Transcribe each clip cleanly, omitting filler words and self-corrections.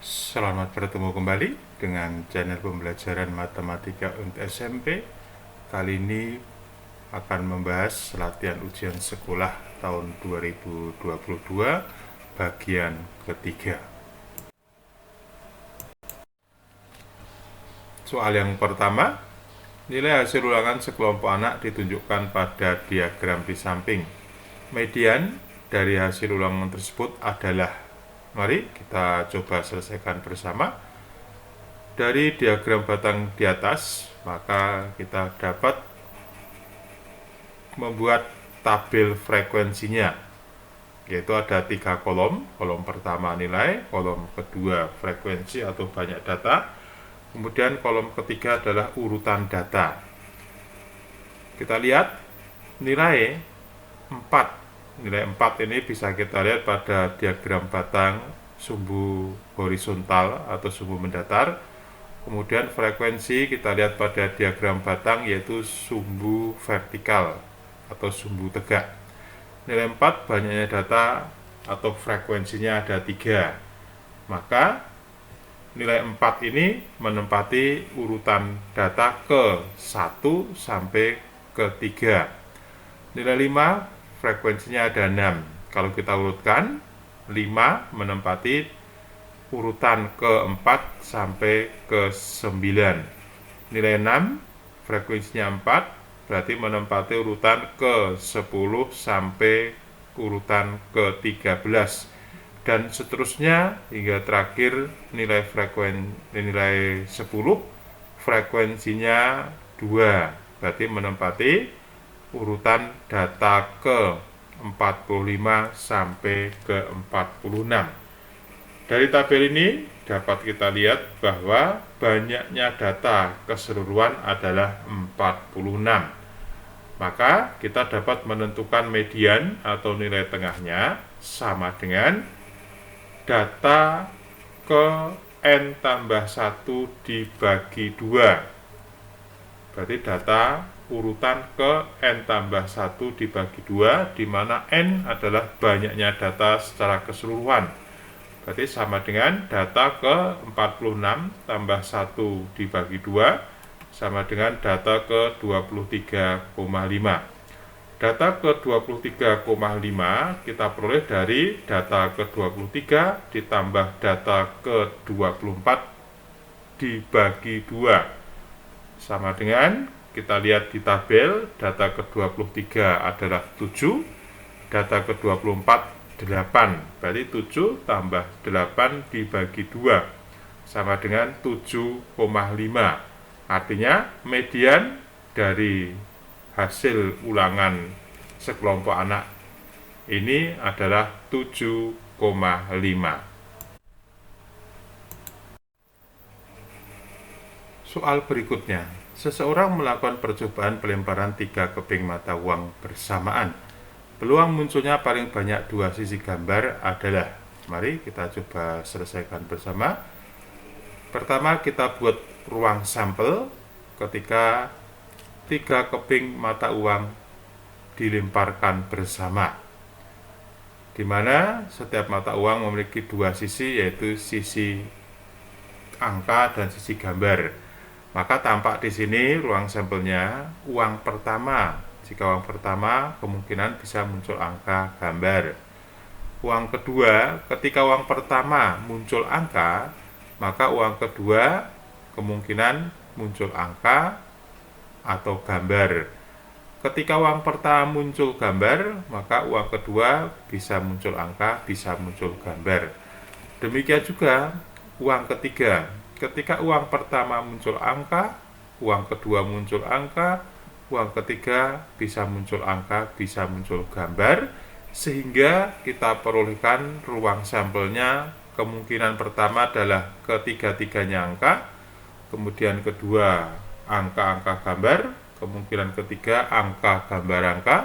Selamat bertemu kembali dengan channel pembelajaran matematika untuk SMP. Kali ini akan membahas latihan ujian sekolah tahun 2022 bagian ketiga. Soal yang pertama, nilai hasil ulangan sekelompok anak ditunjukkan pada diagram di samping. Median dari hasil ulangan tersebut adalah, mari kita coba selesaikan bersama. Dari diagram batang di atas, maka kita dapat membuat tabel frekuensinya, yaitu ada 3 kolom. Kolom pertama nilai, kolom kedua frekuensi atau banyak data, kemudian kolom ketiga adalah urutan data. Kita lihat nilai 4. Nilai 4 ini bisa kita lihat pada diagram batang sumbu horizontal atau sumbu mendatar. Kemudian frekuensi kita lihat pada diagram batang, yaitu sumbu vertikal atau sumbu tegak. Nilai 4 banyaknya data atau frekuensinya ada 3. Maka nilai 4 ini menempati urutan data ke 1 sampai ke 3. Nilai 5 frekuensinya ada 6. Kalau kita urutkan, 5 menempati urutan ke-4 sampai ke-9. Nilai 6 frekuensinya 4, berarti menempati urutan ke-10 sampai urutan ke-13, dan seterusnya hingga terakhir nilai 10 frekuensinya 2, berarti menempati urutan data ke-45 sampai ke-46. Dari tabel ini dapat kita lihat bahwa banyaknya data keseluruhan adalah 46. Maka kita dapat menentukan median atau nilai tengahnya sama dengan data ke n tambah 1 dibagi 2. Berarti data urutan ke n tambah 1 dibagi 2, di mana n adalah banyaknya data secara keseluruhan. Berarti sama dengan data ke 46 tambah 1 dibagi 2 sama dengan data ke 23,5. Data ke 23,5 kita peroleh dari data ke 23 ditambah data ke 24 dibagi 2. Sama dengan kita lihat di tabel, data ke 23 adalah 7, data ke 24 8, berarti 7 tambah 8 dibagi 2 sama dengan 7,5. Artinya median dari hasil ulangan sekelompok anak ini adalah 7,5. Soal berikutnya, seseorang melakukan percobaan pelemparan 3 keping mata uang bersamaan. Peluang munculnya paling banyak 2 sisi gambar adalah, mari kita coba selesaikan bersama. Pertama, kita buat ruang sampel ketika 3 keping mata uang dilemparkan bersama, di mana setiap mata uang memiliki 2 sisi, yaitu sisi angka dan sisi gambar. Maka tampak di sini ruang sampelnya uang pertama. Jika uang pertama, kemungkinan bisa muncul angka gambar. Uang kedua, ketika uang pertama muncul angka, maka uang kedua kemungkinan muncul angka atau gambar. Ketika uang pertama muncul gambar, maka uang kedua bisa muncul angka, bisa muncul gambar. Demikian juga uang ketiga. Ketika uang pertama muncul angka, uang kedua muncul angka, uang ketiga bisa muncul angka, bisa muncul gambar, sehingga kita perolehkan ruang sampelnya. Kemungkinan pertama adalah ketiga-tiganya angka, kemudian kedua angka-angka gambar, kemungkinan ketiga angka gambar angka,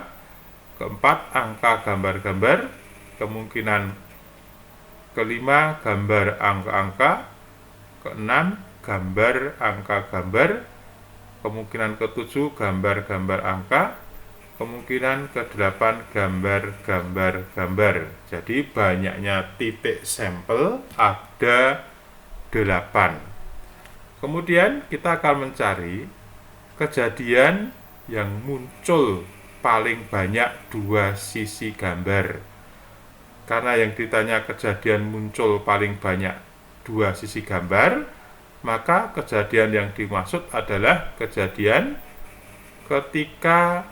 keempat angka gambar-gambar, kemungkinan kelima gambar angka-angka, keenam gambar angka gambar, kemungkinan ke-7 gambar-gambar angka, kemungkinan ke-8 gambar-gambar gambar. Jadi banyaknya titik sampel ada Kemudian kita akan mencari kejadian yang muncul paling banyak dua sisi gambar. Karena yang ditanya kejadian muncul paling banyak dua sisi gambar, maka kejadian yang dimaksud adalah kejadian ketika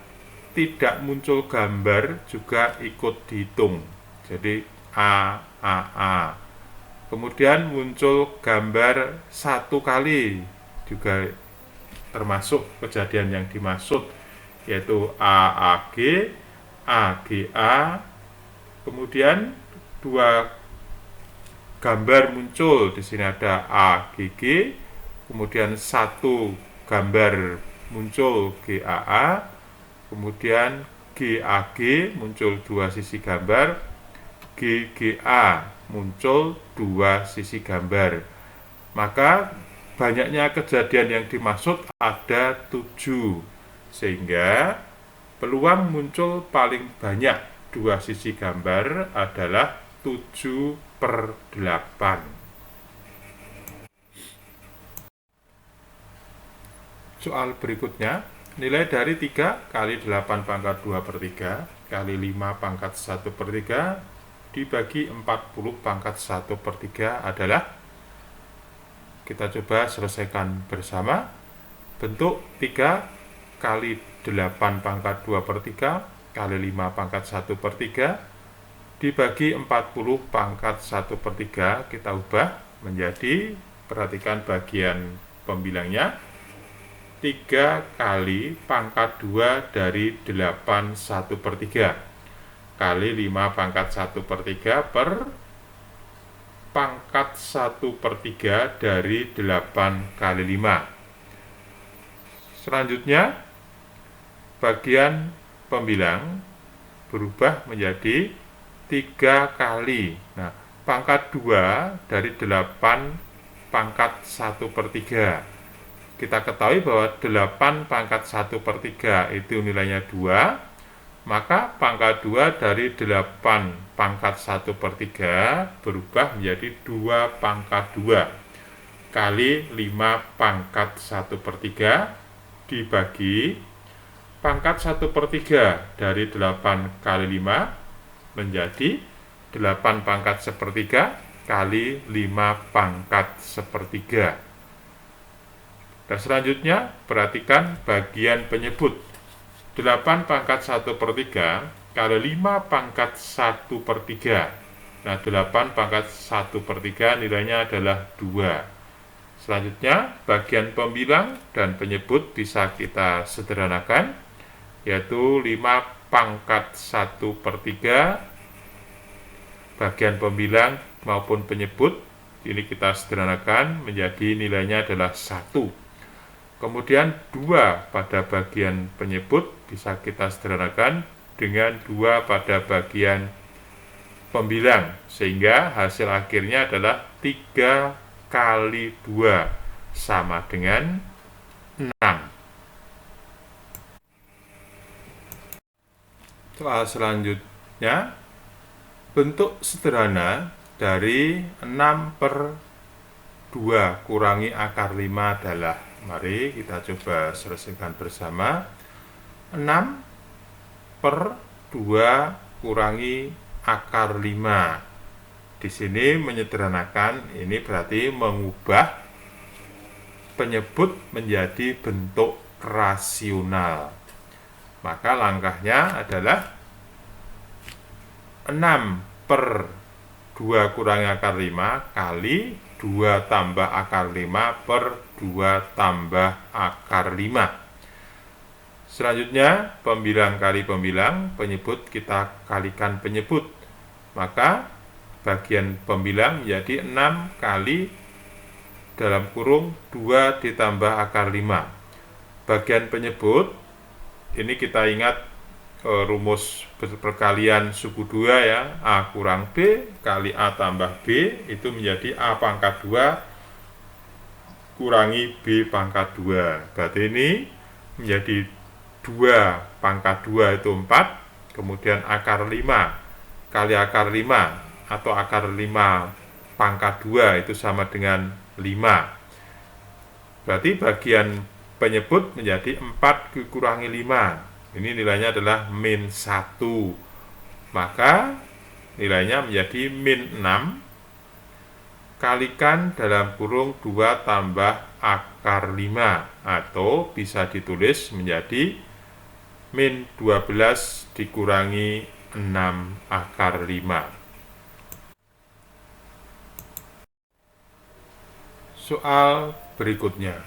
tidak muncul gambar juga ikut dihitung. Jadi A. Kemudian muncul gambar satu kali juga termasuk kejadian yang dimaksud, yaitu AAG, AGA. Kemudian dua gambar muncul, di sini ada AGG, kemudian satu gambar muncul GAA, kemudian GAG muncul dua sisi gambar, GGA muncul dua sisi gambar. Maka banyaknya kejadian yang dimaksud ada 7, sehingga peluang muncul paling banyak dua sisi gambar adalah 7/8. Soal berikutnya, nilai dari 3 kali 8 pangkat 2/3 kali 5 pangkat 1/3 dibagi 40 pangkat 1/3 adalah, kita coba selesaikan bersama. Bentuk 3 kali 8 pangkat 2/3 kali 5 pangkat 1/3 dibagi 40 pangkat 1/3 kita ubah menjadi, perhatikan bagian pembilangnya, 3 kali pangkat 2 dari 8 1/3 kali 5 pangkat 1/3 per pangkat 1/3 dari 8 kali 5. Selanjutnya bagian pembilang berubah menjadi 3 kali. Nah, pangkat 2 dari 8 pangkat 1/3. Kita ketahui bahwa 8 pangkat 1/3 itu nilainya 2, maka pangkat 2 dari 8 pangkat 1/3 berubah menjadi 2 pangkat 2 kali 5 pangkat 1/3 dibagi pangkat 1/3 dari 8 kali 5 menjadi 8 pangkat 1/3 kali 5 pangkat 1/3. Dan selanjutnya perhatikan bagian penyebut. 8 pangkat 1/3 kali 5 pangkat 1/3. Nah, 8 pangkat 1/3 nilainya adalah 2. Selanjutnya bagian pembilang dan penyebut bisa kita sederhanakan, yaitu 5 pangkat 1/3 bagian pembilang maupun penyebut ini kita sederhanakan menjadi nilainya adalah 1. Kemudian 2 pada bagian penyebut bisa kita sederhanakan dengan 2 pada bagian pembilang, sehingga hasil akhirnya adalah 3 kali 2 sama dengan 6. Soal selanjutnya, bentuk sederhana dari 6/2 kurangi akar 5 adalah, mari kita coba selesaikan bersama. 6/2 kurangi akar 5. Di sini menyederhanakan, ini berarti mengubah penyebut menjadi bentuk rasional. Maka langkahnya adalah 6/2 kurangi akar 5 kali 2 tambah akar 5 per 2 tambah akar 5. Selanjutnya pembilang kali pembilang, penyebut kita kalikan penyebut. Maka bagian pembilang menjadi 6 kali dalam kurung 2 ditambah akar 5. Bagian penyebut, ini kita ingat rumus perkalian suku 2 ya, A kurang B kali A tambah B itu menjadi A pangkat 2 kurangi B pangkat 2. Berarti ini menjadi 2 pangkat 2 itu 4, kemudian akar 5 kali akar 5 atau akar 5 pangkat 2 itu sama dengan 5. Berarti bagian penyebut menjadi 4 dikurangi 5. Ini nilainya adalah min 1. Maka nilainya menjadi min 6 kalikan dalam kurung 2 tambah akar 5. Atau bisa ditulis menjadi min 12 dikurangi 6 akar 5. Soal berikutnya.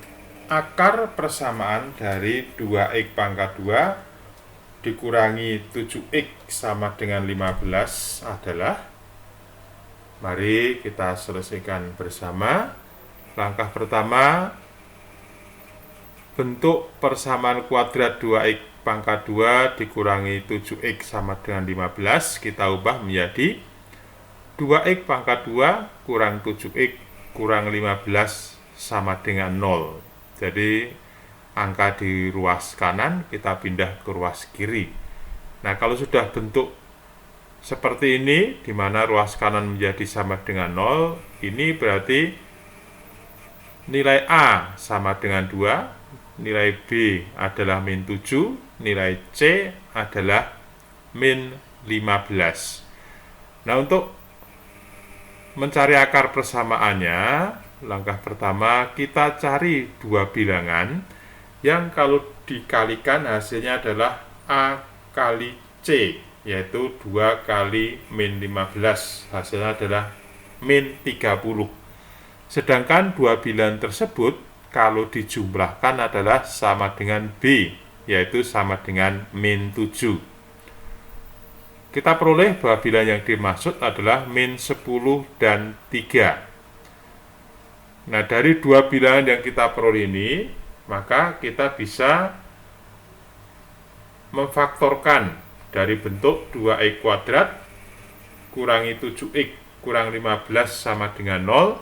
Akar persamaan dari 2x pangkat 2 dikurangi 7x sama dengan 15 adalah, mari kita selesaikan bersama. Langkah pertama, bentuk persamaan kuadrat 2x pangkat 2 dikurangi 7x sama dengan 15 kita ubah menjadi 2x pangkat 2 kurang 7x kurang 15 sama dengan 0. Jadi angka di ruas kanan kita pindah ke ruas kiri. Nah, kalau sudah bentuk seperti ini, di mana ruas kanan menjadi sama dengan 0, ini berarti nilai A sama dengan 2, nilai B adalah min 7, nilai C adalah min 15. Nah, untuk mencari akar persamaannya, langkah pertama kita cari dua bilangan yang kalau dikalikan hasilnya adalah A kali C, yaitu 2 kali min 15, hasilnya adalah min 30. Sedangkan dua bilangan tersebut kalau dijumlahkan adalah sama dengan B, yaitu sama dengan min 7. Kita peroleh bahwa bilangan yang dimaksud adalah min 10 dan 3. Nah, dari dua bilangan yang kita peroleh ini, maka kita bisa memfaktorkan dari bentuk 2x kuadrat kurangi 7x kurang 15 sama dengan 0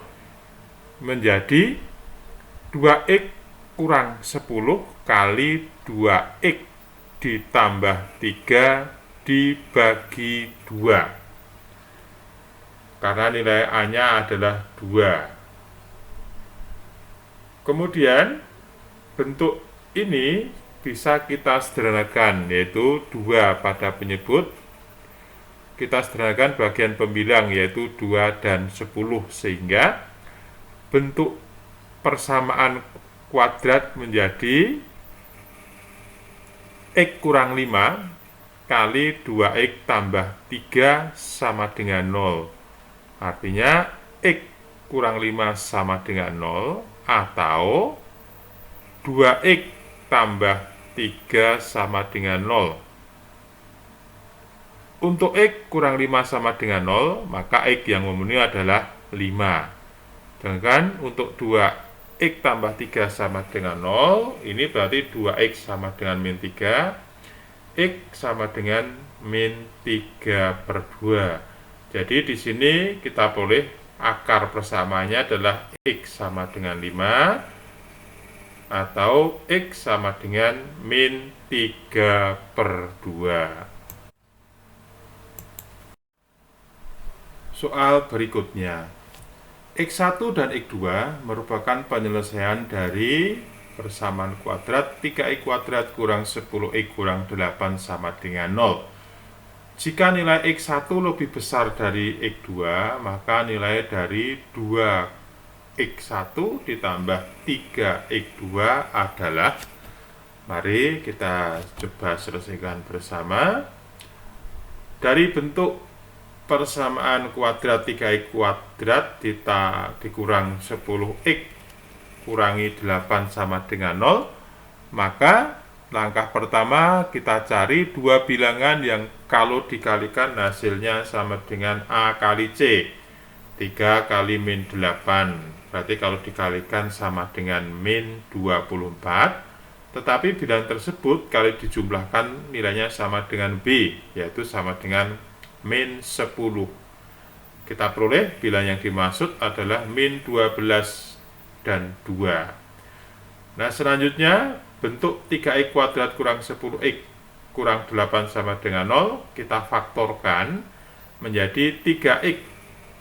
menjadi 2x kurang 10 kali 2x ditambah 3 dibagi 2, karena nilai A-nya adalah 2. Kemudian bentuk ini bisa kita sederhanakan, yaitu 2 pada penyebut kita sederhanakan bagian pembilang, yaitu 2 dan 10, sehingga bentuk persamaan kuadrat menjadi x kurang 5 kali 2x tambah 3 sama dengan 0. Artinya x kurang 5 sama dengan 0, atau 2x tambah 3 sama dengan 0. Untuk x kurang 5 sama dengan 0, maka x yang memenuhi adalah 5. Sedangkan untuk 2x tambah 3 sama dengan 0, ini berarti 2x sama dengan min 3, X sama dengan min 3/2. Jadi di sini kita boleh akar persamaannya adalah X sama dengan 5 atau X sama dengan min 3/2. Soal berikutnya. X1 dan X2 merupakan penyelesaian dari persamaan kuadrat 3x kuadrat kurang 10x kurang 8 sama dengan 0. Jika nilai X1 lebih besar dari X2, maka nilai dari 2x1 ditambah 3x2 adalah, mari kita coba selesaikan bersama. Dari bentuk persamaan kuadrat 3x kuadrat dikurang 10x kurangi 8 sama dengan 0, maka langkah pertama kita cari dua bilangan yang kalau dikalikan hasilnya sama dengan A kali C, 3 kali min 8, berarti kalau dikalikan sama dengan min 24, tetapi bilangan tersebut kalau dijumlahkan nilainya sama dengan B, yaitu sama dengan min 10. Kita peroleh bilangan yang dimaksud adalah min 12 dan 2. Nah, selanjutnya bentuk 3x kuadrat kurang 10x kurang 8 sama dengan 0 kita faktorkan menjadi 3x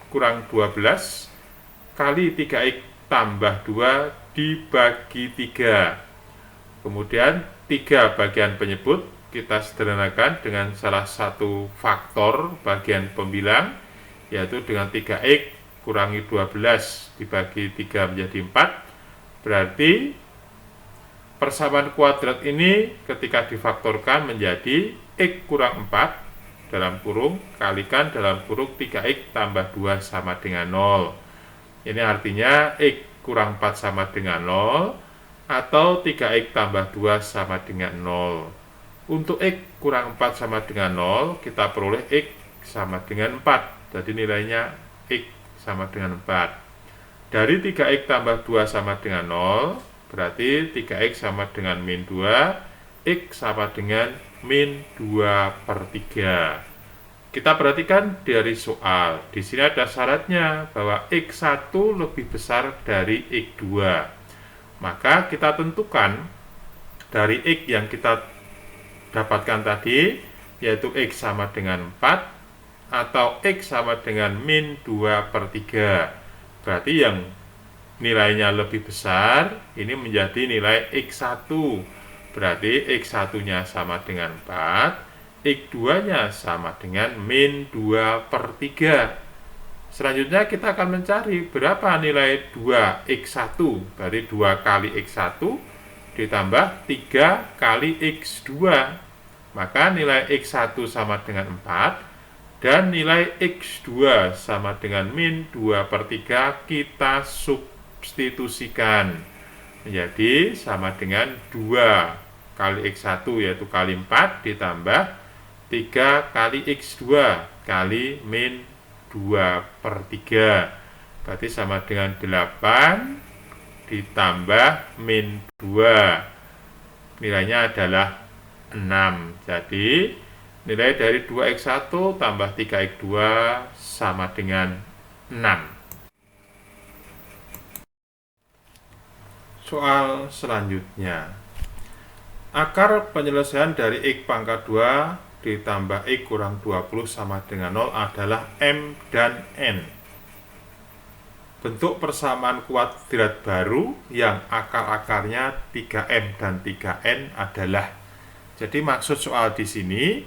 kurang 12 kali 3X tambah 2 dibagi 3. Kemudian 3 bagian penyebut kita sederhanakan dengan salah satu faktor bagian pembilang, yaitu dengan 3X kurangi 12 dibagi 3 menjadi 4. Berarti persamaan kuadrat ini ketika difaktorkan menjadi X kurang 4 dalam kurung kalikan dalam kurung 3X tambah 2 sama dengan 0. Ini artinya X kurang 4 sama dengan 0 atau 3X tambah 2 sama dengan 0. Untuk X kurang 4 sama dengan 0, kita peroleh X sama dengan 4. Jadi nilainya X sama dengan 4. Dari 3X tambah 2 sama dengan 0, berarti 3X sama dengan min 2, X sama dengan min 2 per 3. Kita perhatikan dari soal. Di sini ada syaratnya bahwa X1 lebih besar dari X2. Maka kita tentukan dari X yang kita dapatkan tadi, yaitu X sama dengan 4 atau X sama dengan min 2 per 3. Berarti yang nilainya lebih besar, ini menjadi nilai X1. Berarti X1-nya sama dengan 4, X2-nya sama dengan min 2 per 3. Selanjutnya kita akan mencari berapa nilai 2X1. Berarti 2 kali X1 ditambah 3 kali X2. Maka nilai X1 sama dengan 4 dan nilai X2 sama dengan min 2 per 3 kita substitusikan menjadi sama dengan 2 kali X1 yaitu kali 4 ditambah 3 kali X2 kali min 2 per 3. Berarti sama dengan 8 ditambah min 2. Nilainya adalah 6. Jadi nilai dari 2X1 tambah 3X2 sama dengan 6. Soal selanjutnya. Akar penyelesaian dari X pangkat 2 ditambah X kurang 20 sama dengan 0 adalah M dan N. Bentuk persamaan kuadrat baru yang akar-akarnya 3M dan 3N adalah. Jadi maksud soal di sini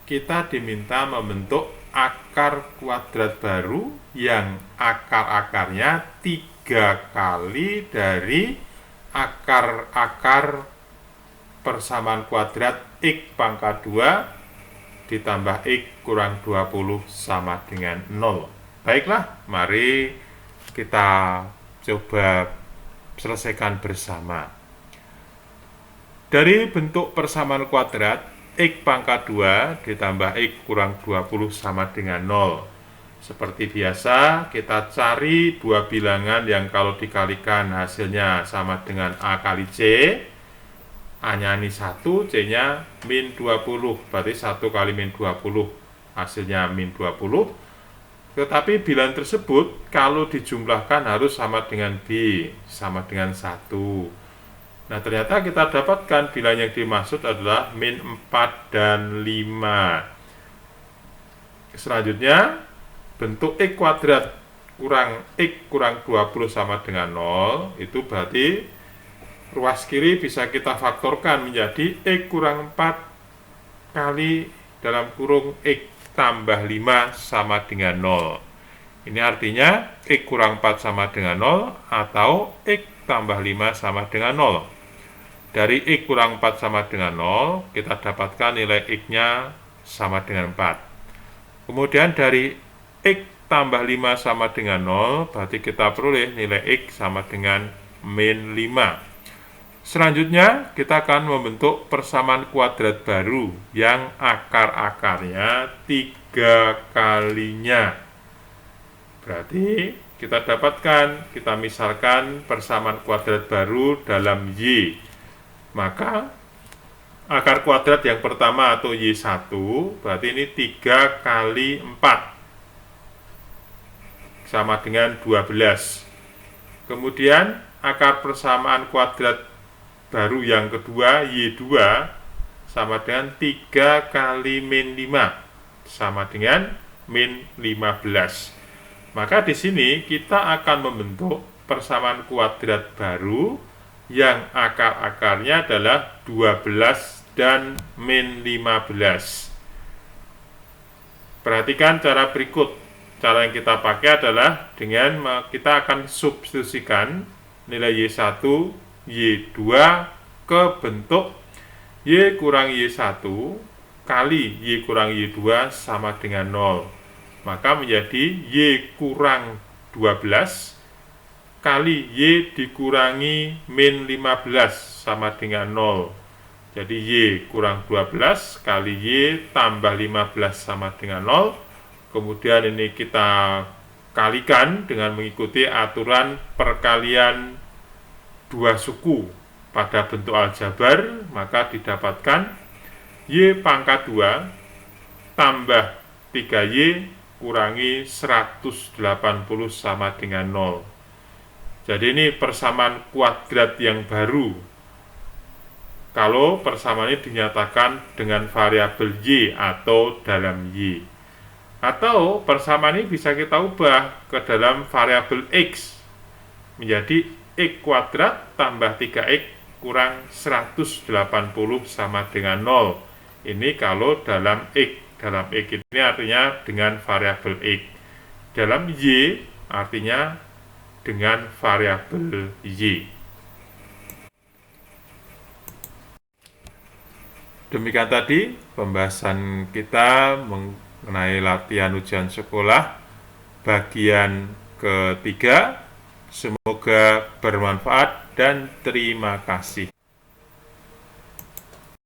kita diminta membentuk akar kuadrat baru yang akar-akarnya 3 kali dari akar-akar persamaan kuadrat X pangkat 2 ditambah X kurang 20 sama dengan 0. Baiklah, mari kita coba selesaikan bersama. Dari bentuk persamaan kuadrat X pangkat 2 ditambah X kurang 20 sama dengan 0. Seperti biasa, kita cari dua bilangan yang kalau dikalikan hasilnya sama dengan A kali C. A-nya ini 1, C-nya min 20. Berarti 1 kali min 20 hasilnya min 20. Tetapi bilangan tersebut kalau dijumlahkan harus sama dengan B, sama dengan 1. Nah, ternyata kita dapatkan bilangan yang dimaksud adalah min 4 dan 5. Selanjutnya, bentuk X kuadrat kurang X kurang 20 sama dengan 0, itu berarti ruas kiri bisa kita faktorkan menjadi X kurang 4 kali dalam kurung X tambah 5 sama dengan 0. Ini artinya X kurang 4 sama dengan 0 atau X tambah 5 sama dengan 0. Dari X kurang 4 sama dengan 0, kita dapatkan nilai X-nya sama dengan 4. Kemudian dari X tambah 5 sama dengan 0, berarti kita peroleh nilai X sama dengan min 5. Selanjutnya, kita akan membentuk persamaan kuadrat baru yang akar-akarnya 3 kalinya. Berarti kita dapatkan, kita misalkan persamaan kuadrat baru dalam Y. Maka akar kuadrat yang pertama atau Y1 berarti ini 3 kali 4 sama dengan 12. Kemudian akar persamaan kuadrat baru yang kedua Y2 sama dengan 3 kali min 5 sama dengan min 15. Maka di sini kita akan membentuk persamaan kuadrat baru yang akar-akarnya adalah 12 dan min 15. Perhatikan cara berikut. Cara yang kita pakai adalah dengan kita akan substitusikan nilai Y1, Y2 ke bentuk Y kurang Y1 kali Y kurang Y2 sama dengan 0. Maka menjadi Y kurang 12 kali Y dikurangi min 15 sama dengan 0. Jadi Y kurang 12 kali Y tambah 15 sama dengan 0. Kemudian ini kita kalikan dengan mengikuti aturan perkalian dua suku pada bentuk aljabar, maka didapatkan Y pangkat 2 tambah 3Y kurangi 180 sama dengan 0. Jadi ini persamaan kuadrat yang baru. Kalau persamaan ini dinyatakan dengan variabel Y atau dalam Y. Atau persamaan ini bisa kita ubah ke dalam variabel X menjadi X kuadrat tambah 3X kurang 180 sama dengan 0. Ini kalau dalam X. Dalam X ini artinya dengan variabel X. Dalam Y artinya dengan variabel Y. Demikian tadi pembahasan kita mengenai latihan ujian sekolah bagian ketiga. Semoga bermanfaat dan terima kasih.